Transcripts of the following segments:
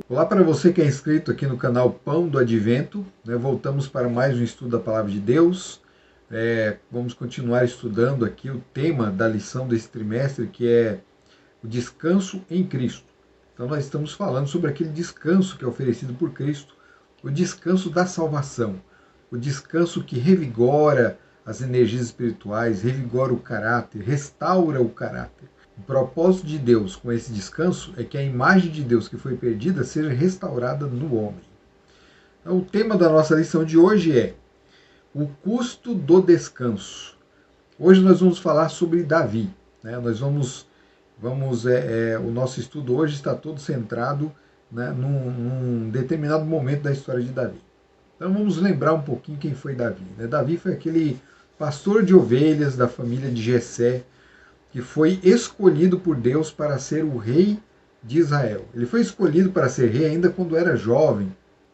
Olá para você que é inscrito aqui no canal Pão do Advento, né? Voltamos para mais um estudo da Palavra de Deus. Vamos continuar estudando aqui o tema da lição desse trimestre, que é o descanso em Cristo. Então nós estamos falando sobre aquele descanso que é oferecido por Cristo, o descanso da salvação, o descanso que revigora as energias espirituais, revigora o caráter, restaura o caráter. O propósito de Deus com esse descanso é que a imagem de Deus que foi perdida seja restaurada no homem. Então, o tema da nossa lição de hoje é o custo do descanso. Hoje nós vamos falar sobre Davi. Né? O nosso estudo hoje está todo centrado, né, num determinado momento da história de Davi. Então vamos lembrar um pouquinho quem foi Davi. Né? Davi foi aquele pastor de ovelhas da família de Jessé, que foi escolhido por Deus para ser o rei de Israel. Ele foi escolhido para ser rei ainda quando era jovem.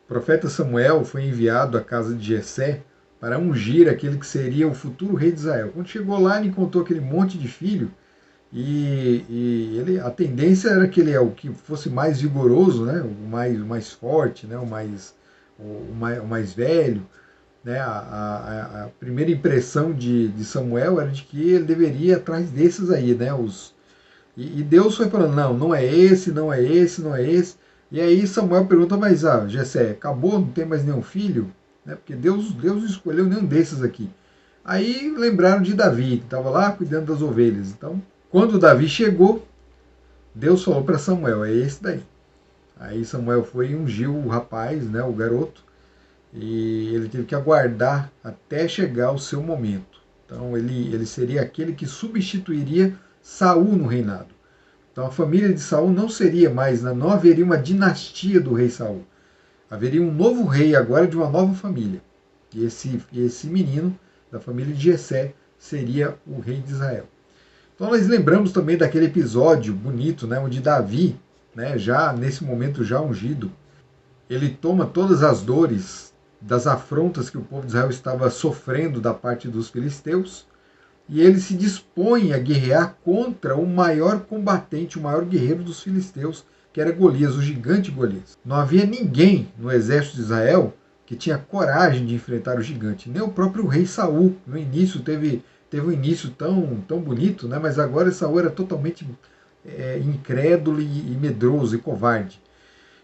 O profeta Samuel foi enviado à casa de Jessé para ungir aquele que seria o futuro rei de Israel. Quando chegou lá, ele encontrou aquele monte de filho a tendência era que o que fosse mais vigoroso, né, o mais forte, né, o mais velho. Né, a primeira impressão de Samuel era de que ele deveria ir atrás desses aí, né? E Deus foi falando, não, não é esse, não é esse, não é esse. E aí Samuel pergunta, mas Jessé, acabou, não tem mais nenhum filho? Né, porque Deus não escolheu nenhum desses aqui. Aí lembraram de Davi, que estava lá cuidando das ovelhas. Então, quando Davi chegou, Deus falou para Samuel, é esse daí. Aí Samuel foi e ungiu o rapaz, né, o garoto, e ele teve que aguardar até chegar o seu momento. Então ele seria aquele que substituiria Saul no reinado. Então a família de Saul não seria mais, não haveria uma dinastia do rei Saul. Haveria um novo rei agora de uma nova família. E esse menino da família de Jessé seria o rei de Israel. Então nós lembramos também daquele episódio bonito, né, onde Davi, né, já nesse momento já ungido, ele toma todas as dores das afrontas que o povo de Israel estava sofrendo da parte dos filisteus, e ele se dispõe a guerrear contra o maior combatente, o maior guerreiro dos filisteus, que era Golias, o gigante Golias. Não havia ninguém no exército de Israel que tinha coragem de enfrentar o gigante, nem o próprio rei Saul. No início teve um início tão bonito, né? Mas agora Saul era totalmente incrédulo e medroso e covarde.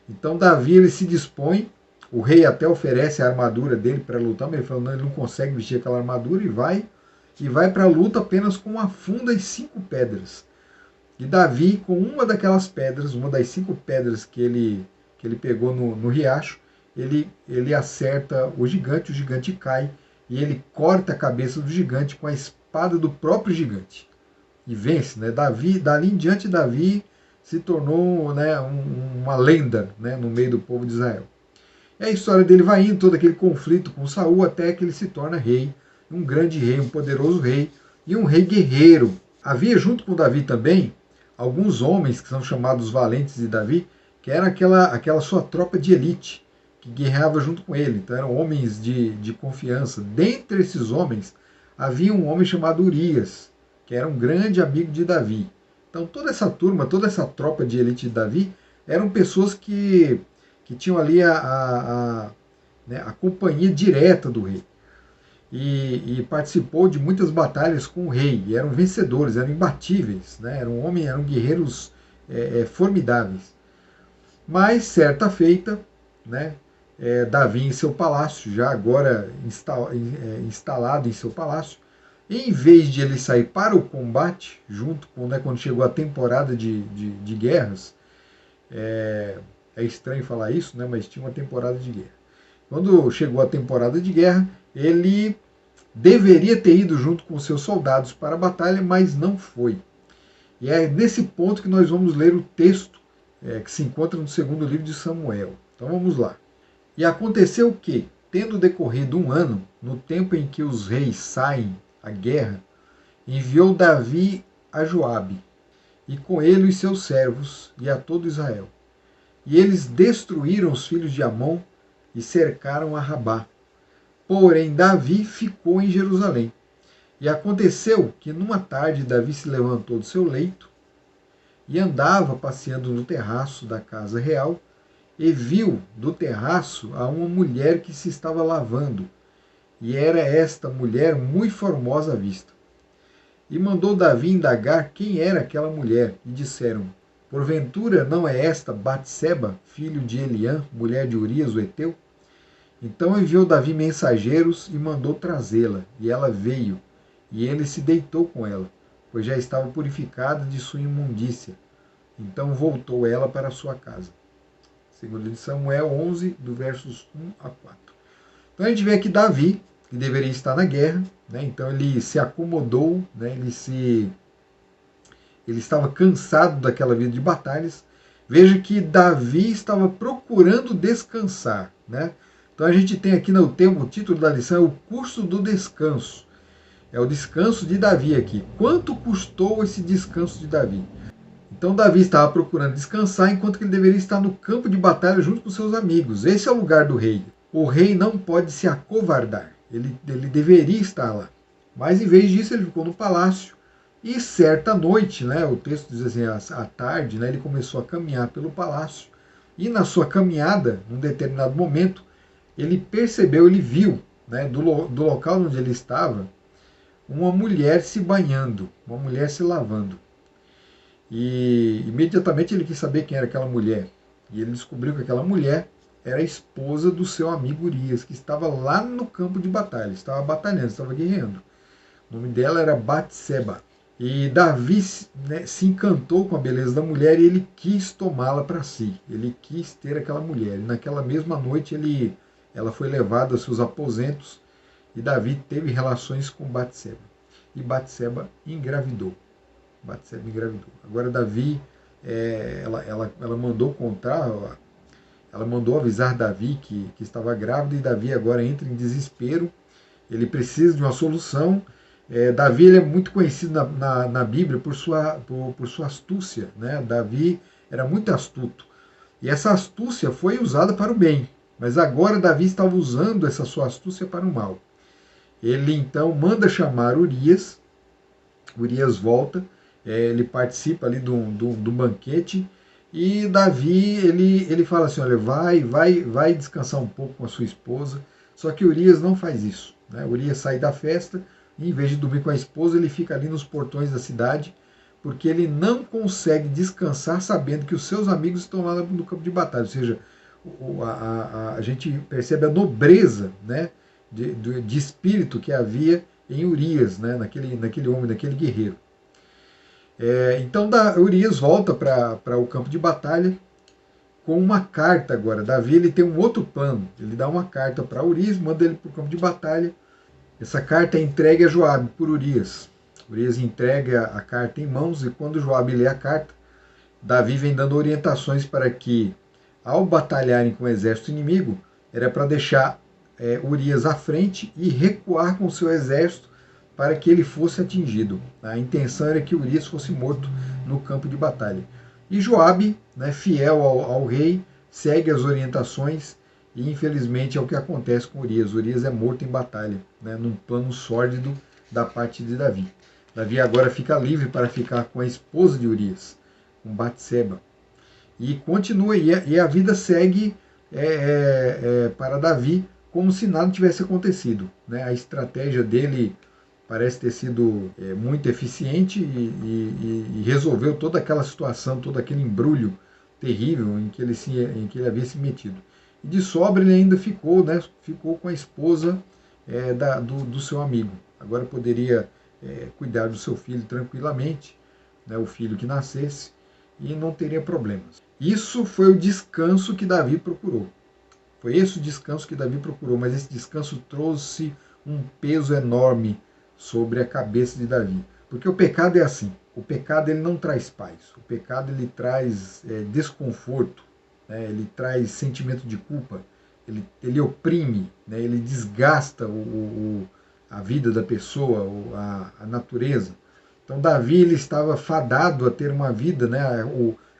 Então Davi ele se dispõe, o rei até oferece a armadura dele para lutar, mas ele fala, não, ele não consegue vestir aquela armadura e vai para a luta apenas com uma funda e 5 pedras. E Davi, com uma daquelas pedras, uma das 5 pedras que ele pegou no riacho, ele acerta o gigante cai, e ele corta a cabeça do gigante com a espada do próprio gigante. E vence, né? Davi, dali em diante, Davi se tornou, né, uma lenda, né, no meio do povo de Israel. E a história dele vai indo, todo aquele conflito com Saul, até que ele se torna rei, um grande rei, um poderoso rei, e um rei guerreiro. Havia junto com Davi também alguns homens que são chamados valentes de Davi, que era aquela sua tropa de elite, que guerreava junto com ele. Então eram homens de confiança. Dentre esses homens, havia um homem chamado Urias, que era um grande amigo de Davi. Então toda essa turma, toda essa tropa de elite de Davi, eram pessoas que tinham ali né, a companhia direta do rei. E participou de muitas batalhas com o rei, e eram vencedores, eram imbatíveis, né, eram guerreiros formidáveis. Mas, certa feita, né, Davi em seu palácio, já agora instalado em seu palácio, em vez de ele sair para o combate, junto com, né, quando chegou a temporada de guerras, é estranho falar isso, né, mas tinha uma temporada de guerra. Quando chegou a temporada de guerra, ele deveria ter ido junto com seus soldados para a batalha, mas não foi. E é nesse ponto que nós vamos ler o texto que se encontra no segundo livro de Samuel. Então vamos lá. E aconteceu que, tendo decorrido um ano, no tempo em que os reis saem à guerra, enviou Davi a Joabe, e com ele os seus servos, e a todo Israel. E eles destruíram os filhos de Amon e cercaram a Rabá. Porém, Davi ficou em Jerusalém. E aconteceu que numa tarde Davi se levantou do seu leito e andava passeando no terraço da casa real, e viu do terraço a uma mulher que se estava lavando, e era esta mulher muito formosa à vista. E mandou Davi indagar quem era aquela mulher, e disseram: porventura não é esta Batseba, filho de Eliã, mulher de Urias o Heteu? Então enviou Davi mensageiros e mandou trazê-la, e ela veio, e ele se deitou com ela, pois já estava purificada de sua imundícia. Então voltou ela para sua casa. Segundo de Samuel 11, do versos 1 a 4. Então a gente vê aqui Davi, que deveria estar na guerra, né? Então ele se acomodou, né? Ele estava cansado daquela vida de batalhas. Veja que Davi estava procurando descansar, né? Então a gente tem aqui o título da lição é o curso do descanso. É o descanso de Davi aqui. Quanto custou esse descanso de Davi? Então Davi estava procurando descansar enquanto que ele deveria estar no campo de batalha junto com seus amigos. Esse é o lugar do rei. O rei não pode se acovardar. Ele deveria estar lá. Mas em vez disso ele ficou no palácio. E certa noite, né, o texto diz assim, à tarde, né, ele começou a caminhar pelo palácio. E na sua caminhada, num determinado momento, ele percebeu, ele viu, né, do local onde ele estava, uma mulher se banhando, uma mulher se lavando. E imediatamente ele quis saber quem era aquela mulher. E ele descobriu que aquela mulher era a esposa do seu amigo Urias, que estava lá no campo de batalha, estava batalhando, estava guerreando. O nome dela era Batseba. E Davi, né, se encantou com a beleza da mulher e ele quis tomá-la para si. Ele quis ter aquela mulher. E naquela mesma noite ela foi levada aos seus aposentos e Davi teve relações com Batseba. E Batseba engravidou. Agora Davi, ela mandou contar, ela mandou avisar Davi que estava grávida e Davi agora entra em desespero. Ele precisa de uma solução. Davi ele é muito conhecido na Bíblia por sua astúcia, né? Davi era muito astuto. E essa astúcia foi usada para o bem. Mas agora Davi estava usando essa sua astúcia para o mal. Ele então manda chamar Urias. Urias volta. Ele participa ali do banquete. E Davi ele fala assim: olha, vai descansar um pouco com a sua esposa. Só que Urias não faz isso, né? Urias sai da festa. E em vez de dormir com a esposa, ele fica ali nos portões da cidade, porque ele não consegue descansar sabendo que os seus amigos estão lá no campo de batalha. Ou seja, a gente percebe a nobreza, né, de espírito que havia em Urias, né, naquele homem, naquele guerreiro. Então Urias volta para o campo de batalha com uma carta agora. Davi ele tem um outro plano. Ele dá uma carta para Urias, manda ele para o campo de batalha. Essa carta é entregue a Joabe por Urias. Urias entrega a carta em mãos e quando Joabe lê a carta, Davi vem dando orientações para que, ao batalharem com o exército inimigo, era para deixar Urias à frente e recuar com o seu exército para que ele fosse atingido. A intenção era que Urias fosse morto no campo de batalha. E Joabe, né, fiel ao rei, segue as orientações. E infelizmente é o que acontece com Urias. Urias é morto em batalha, né, num plano sórdido da parte de Davi. Davi agora fica livre para ficar com a esposa de Urias, com Batseba. E continua, e a vida segue para Davi como se nada tivesse acontecido, né? A estratégia dele parece ter sido muito eficiente e resolveu toda aquela situação, todo aquele embrulho terrível em que ele havia se metido. E de sobra ele ainda ficou, né, ficou com a esposa do seu amigo. Agora poderia cuidar do seu filho tranquilamente, né, o filho que nascesse, e não teria problemas. Isso foi o descanso que Davi procurou. Foi esse o descanso que Davi procurou, mas esse descanso trouxe um peso enorme sobre a cabeça de Davi. Porque o pecado é assim, o pecado ele não traz paz, o pecado ele traz desconforto, ele traz sentimento de culpa, ele oprime, né, ele desgasta a vida da pessoa, a natureza. Então Davi ele estava fadado a ter uma vida, né,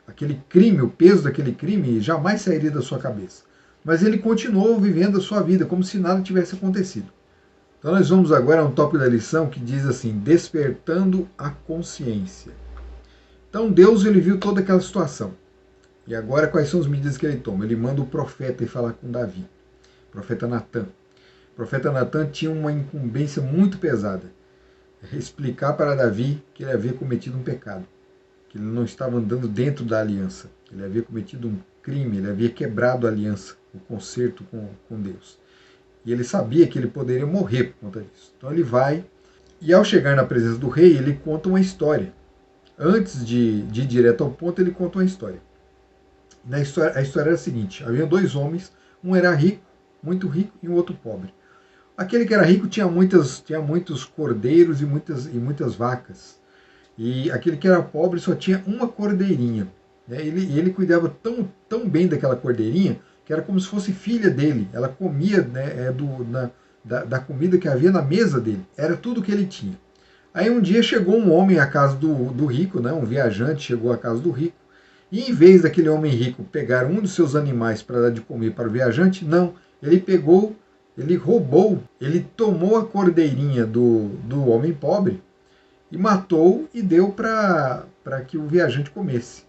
aquele crime, o peso daquele crime jamais sairia da sua cabeça. Mas ele continuou vivendo a sua vida como se nada tivesse acontecido. Então nós vamos agora a um tópico da lição que diz assim: despertando a consciência. Então Deus ele viu toda aquela situação. E agora quais são as medidas que ele toma? Ele manda o profeta ir falar com Davi, o profeta Natan. O profeta Natan tinha uma incumbência muito pesada, explicar para Davi que ele havia cometido um pecado, que ele não estava andando dentro da aliança, que ele havia cometido um crime, ele havia quebrado a aliança, o concerto com Deus. E ele sabia que ele poderia morrer por conta disso. Então ele vai, e ao chegar na presença do rei, ele conta uma história. Antes de ir direto ao ponto, ele conta uma história. A história era a seguinte: havia dois homens, um era rico, muito rico, e o outro pobre. Aquele que era rico tinha muitos cordeiros e muitas vacas. E aquele que era pobre só tinha uma cordeirinha. Né? Ele cuidava tão bem daquela cordeirinha que era como se fosse filha dele. Ela comia, né, da comida que havia na mesa dele. Era tudo que ele tinha. Aí um dia chegou um homem à casa do rico, né, um viajante chegou à casa do rico, e em vez daquele homem rico pegar um dos seus animais para dar de comer para o viajante, não, ele roubou, ele tomou a cordeirinha do homem pobre e matou e deu para que o viajante comesse.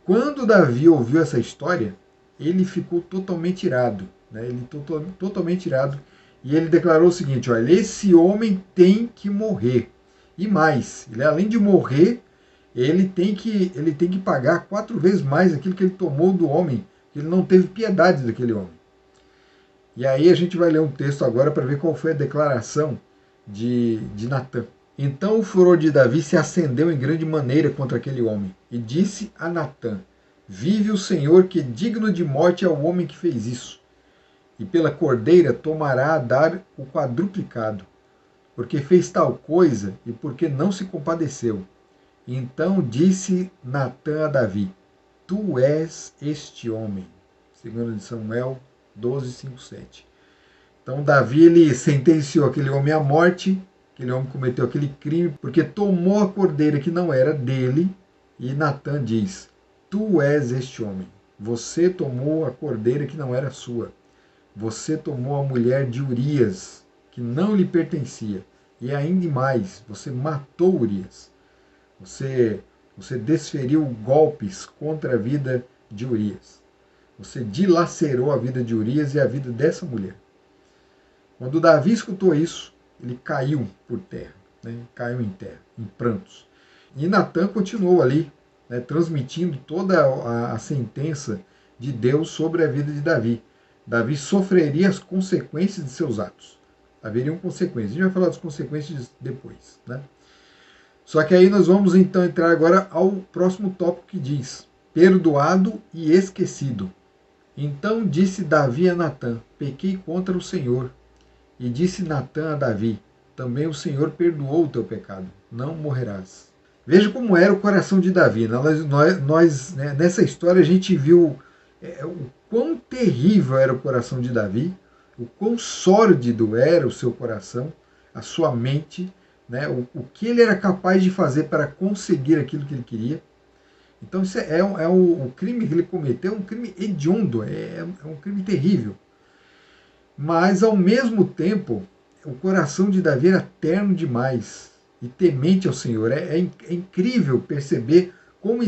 Quando Davi ouviu essa história, ele ficou totalmente irado, né? Totalmente irado, e ele declarou o seguinte: olha, esse homem tem que morrer. E mais, ele além de morrer, ele tem que pagar 4 vezes mais aquilo que ele tomou do homem, que ele não teve piedade daquele homem. E aí a gente vai ler um texto agora para ver qual foi a declaração de Natan. Então o furor de Davi se acendeu em grande maneira contra aquele homem, e disse a Natan: vive o Senhor, que digno de morte é o homem que fez isso, e pela cordeira tomará a dar o quadruplicado, porque fez tal coisa e porque não se compadeceu. Então disse Natan a Davi: tu és este homem. 2 Samuel 12, 5, 7. Então Davi ele sentenciou aquele homem à morte. Aquele homem cometeu aquele crime porque tomou a cordeira que não era dele. E Natan diz: tu és este homem. Você tomou a cordeira que não era sua. Você tomou a mulher de Urias, que não lhe pertencia. E ainda mais, você matou Urias. Você desferiu golpes contra a vida de Urias. Você dilacerou a vida de Urias e a vida dessa mulher. Quando Davi escutou isso, ele caiu por terra, né? Caiu em terra, em prantos. E Natan continuou ali, né, transmitindo toda a sentença de Deus sobre a vida de Davi. Davi sofreria as consequências de seus atos. Haveriam consequências. A gente vai falar das consequências depois, né? Só que aí nós vamos então entrar agora ao próximo tópico que diz: perdoado e esquecido. Então disse Davi a Natan: pequei contra o Senhor. E disse Natan a Davi: também o Senhor perdoou o teu pecado, não morrerás. Veja como era o coração de Davi. Nós né, nessa história a gente viu o quão terrível era o coração de Davi, o quão sórdido era o seu coração, a sua mente, né, o que ele era capaz de fazer para conseguir aquilo que ele queria. Então isso o crime que ele cometeu, é um crime hediondo, é um crime terrível. Mas ao mesmo tempo, o coração de Davi era terno demais e temente ao Senhor. É incrível perceber como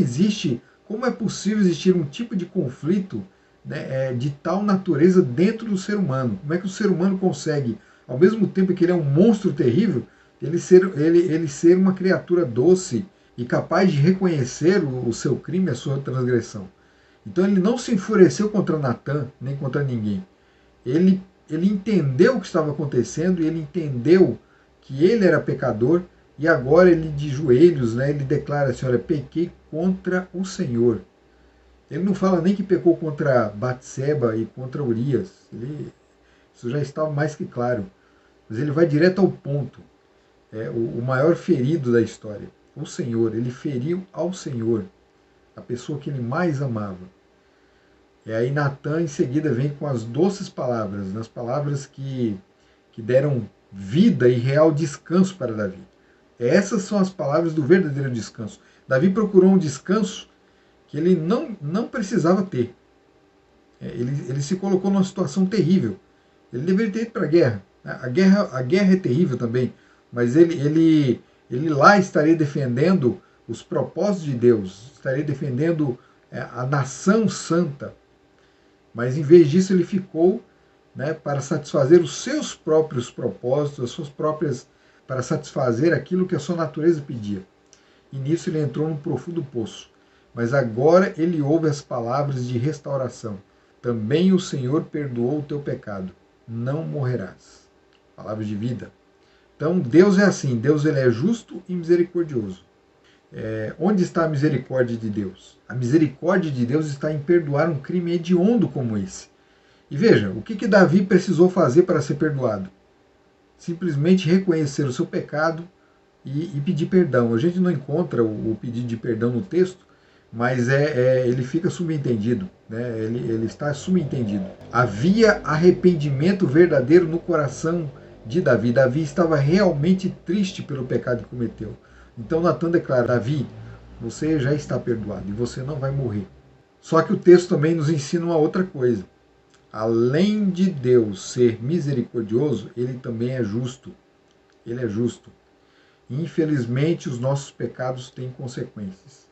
é possível existir um tipo de conflito, né, de tal natureza dentro do ser humano. Como é que o ser humano consegue, ao mesmo tempo que ele é um monstro terrível, ele ser uma criatura doce e capaz de reconhecer o seu crime, a sua transgressão. Então ele não se enfureceu contra Natan, nem contra ninguém. Ele entendeu o que estava acontecendo e ele entendeu que ele era pecador, e agora ele de joelhos, né, ele declara assim: olha, pequei contra o Senhor. Ele não fala nem que pecou contra Batseba e contra Urias. Isso já estava mais que claro. Mas ele vai direto ao ponto. O maior ferido da história, o Senhor. Ele feriu ao Senhor, a pessoa que ele mais amava. E aí Natan em seguida vem com as doces palavras, nas palavras que deram vida e real descanso para Davi. Essas são as palavras do verdadeiro descanso. Davi procurou um descanso que ele não precisava ter. Ele se colocou numa situação terrível. Ele deveria ter ido para a guerra. A guerra é terrível também, mas ele lá estaria defendendo os propósitos de Deus, estaria defendendo a nação santa, mas em vez disso ele ficou, né, para satisfazer os seus próprios propósitos, as suas próprias, para satisfazer aquilo que a sua natureza pedia. E nisso ele entrou num profundo poço. Mas agora ele ouve as palavras de restauração. Também o Senhor perdoou o teu pecado. Não morrerás. Palavras de vida. Então Deus é assim, Deus ele é justo e misericordioso. Onde está a misericórdia de Deus? A misericórdia de Deus está em perdoar um crime hediondo como esse. E veja, o que Davi precisou fazer para ser perdoado? Simplesmente reconhecer o seu pecado e pedir perdão. A gente não encontra o pedido de perdão no texto, mas ele fica subentendido, né? Ele está subentendido. Havia arrependimento verdadeiro no coração de Davi. Davi estava realmente triste pelo pecado que cometeu. Então Natan declara: Davi, você já está perdoado e você não vai morrer. Só que o texto também nos ensina uma outra coisa. Além de Deus ser misericordioso, ele também é justo. Ele é justo. Infelizmente, os nossos pecados têm consequências.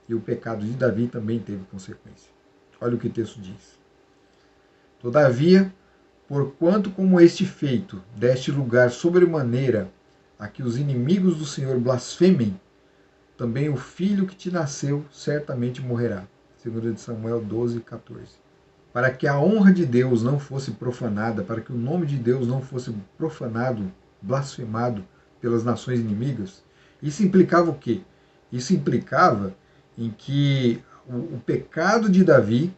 E o pecado de Davi também teve consequência. Olha o que o texto diz. Todavia, porquanto como este feito deste lugar sobremaneira a que os inimigos do Senhor blasfemem, também o filho que te nasceu certamente morrerá. 2 Samuel 12, 14. Para que a honra de Deus não fosse profanada, para que o nome de Deus não fosse profanado, blasfemado pelas nações inimigas, isso implicava o quê? Isso implicava em que o pecado de Davi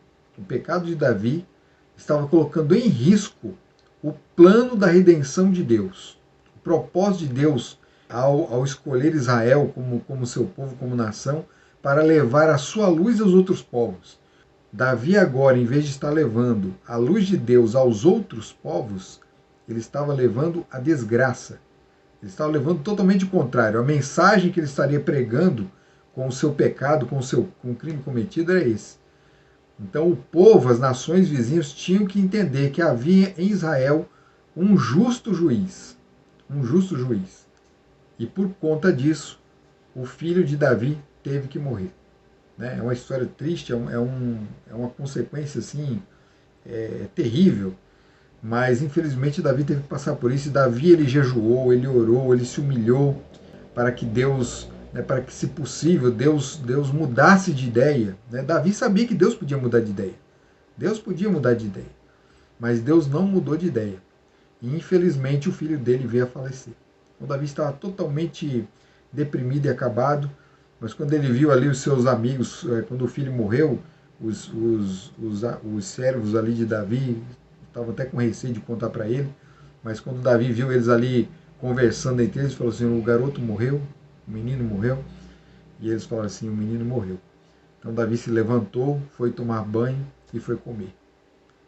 estava colocando em risco o plano da redenção de Deus. O propósito de Deus ao escolher Israel como seu povo, como nação, para levar a sua luz aos outros povos. Davi agora, em vez de estar levando a luz de Deus aos outros povos, ele estava levando a desgraça. Ele estava levando totalmente o contrário. A mensagem que ele estaria pregando com o seu pecado, com o crime cometido, era esse. Então o povo, as nações vizinhas, tinham que entender que havia em Israel um justo juiz. Um justo juiz. E por conta disso, o filho de Davi teve que morrer. É uma história triste, é uma consequência assim, terrível, mas infelizmente Davi teve que passar por isso. E Davi ele jejuou, ele orou, ele se humilhou para que Deus, para que, se possível, Deus mudasse de ideia. Davi sabia que Deus podia mudar de ideia. Deus podia mudar de ideia, mas Deus não mudou de ideia. E infelizmente o filho dele veio a falecer. O Davi estava totalmente deprimido e acabado. Mas quando ele viu ali os seus amigos, quando o filho morreu, os servos ali de Davi estavam até com receio de contar para ele, mas quando Davi viu eles ali conversando entre eles, falou assim: o garoto morreu, o menino morreu, e eles falaram assim: o menino morreu. Então Davi se levantou, foi tomar banho e foi comer.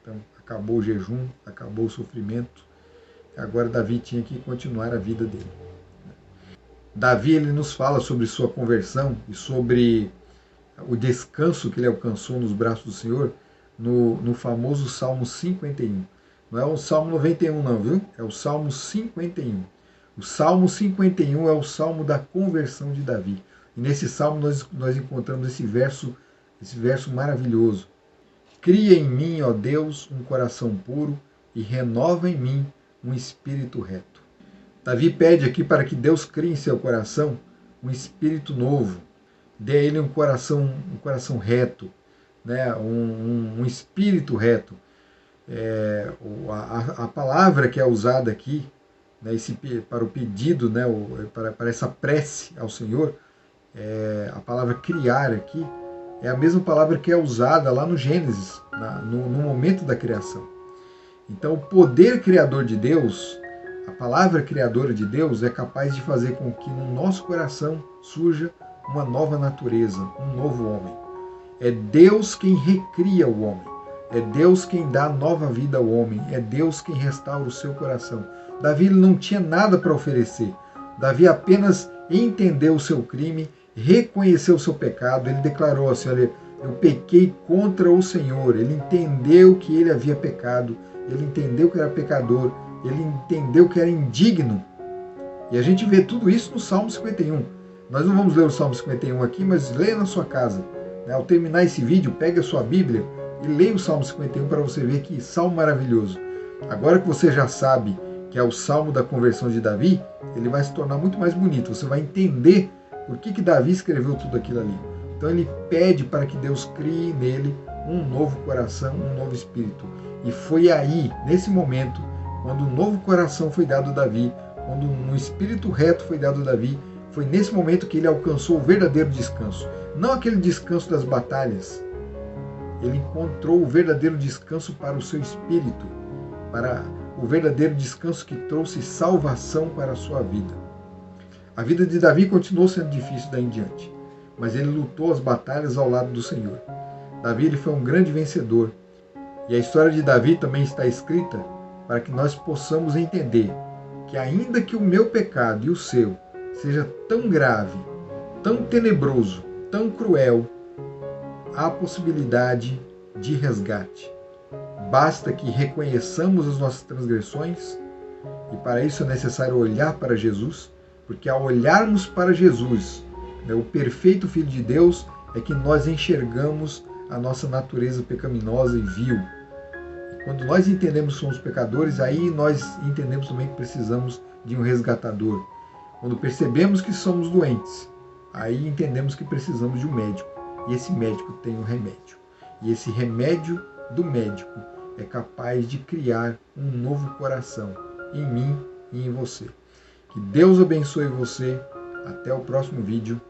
Então acabou o jejum, acabou o sofrimento, agora Davi tinha que continuar a vida dele. Davi ele nos fala sobre sua conversão e sobre o descanso que ele alcançou nos braços do Senhor no famoso Salmo 51. Não é o Salmo 91 não, viu? É o Salmo 51. O Salmo 51 é o Salmo da conversão de Davi. E nesse Salmo nós encontramos esse verso maravilhoso. Cria em mim, ó Deus, um coração puro e renova em mim um espírito reto. Davi pede aqui para que Deus crie em seu coração um espírito novo, dê a ele um coração reto, né? um espírito reto. A palavra que é usada aqui, né, para o pedido, né, para essa prece ao Senhor, a palavra criar aqui, é a mesma palavra que é usada lá no Gênesis, no momento da criação. Então o poder criador de Deus, a palavra criadora de Deus é capaz de fazer com que no nosso coração surja uma nova natureza, um novo homem. É Deus quem recria o homem. É Deus quem dá nova vida ao homem. É Deus quem restaura o seu coração. Davi não tinha nada para oferecer. Davi apenas entendeu o seu crime, reconheceu o seu pecado. Ele declarou assim: olha, eu pequei contra o Senhor. Ele entendeu que ele havia pecado. Ele entendeu que era pecador. Ele entendeu que era indigno. E a gente vê tudo isso no Salmo 51. Nós não vamos ler o Salmo 51 aqui, mas leia na sua casa. Ao terminar esse vídeo, pegue a sua Bíblia e leia o Salmo 51 para você ver que salmo maravilhoso. Agora que você já sabe que é o Salmo da conversão de Davi, ele vai se tornar muito mais bonito. Você vai entender por que Davi escreveu tudo aquilo ali. Então ele pede para que Deus crie nele um novo coração, um novo espírito. E foi aí, nesse momento, quando um novo coração foi dado a Davi, quando um espírito reto foi dado a Davi, foi nesse momento que ele alcançou o verdadeiro descanso. Não aquele descanso das batalhas. Ele encontrou o verdadeiro descanso para o seu espírito, para o verdadeiro descanso que trouxe salvação para a sua vida. A vida de Davi continuou sendo difícil daí em diante, mas ele lutou as batalhas ao lado do Senhor. Davi ele foi um grande vencedor. E a história de Davi também está escrita para que nós possamos entender que ainda que o meu pecado e o seu seja tão grave, tão tenebroso, tão cruel, há possibilidade de resgate. Basta que reconheçamos as nossas transgressões, e para isso é necessário olhar para Jesus, porque ao olharmos para Jesus, o perfeito Filho de Deus, é que nós enxergamos a nossa natureza pecaminosa e vil. E quando nós entendemos que somos pecadores, aí nós entendemos também que precisamos de um resgatador. Quando percebemos que somos doentes, aí entendemos que precisamos de um médico. E esse médico tem um remédio. E esse remédio do médico é capaz de criar um novo coração em mim e em você. Que Deus abençoe você. Até o próximo vídeo.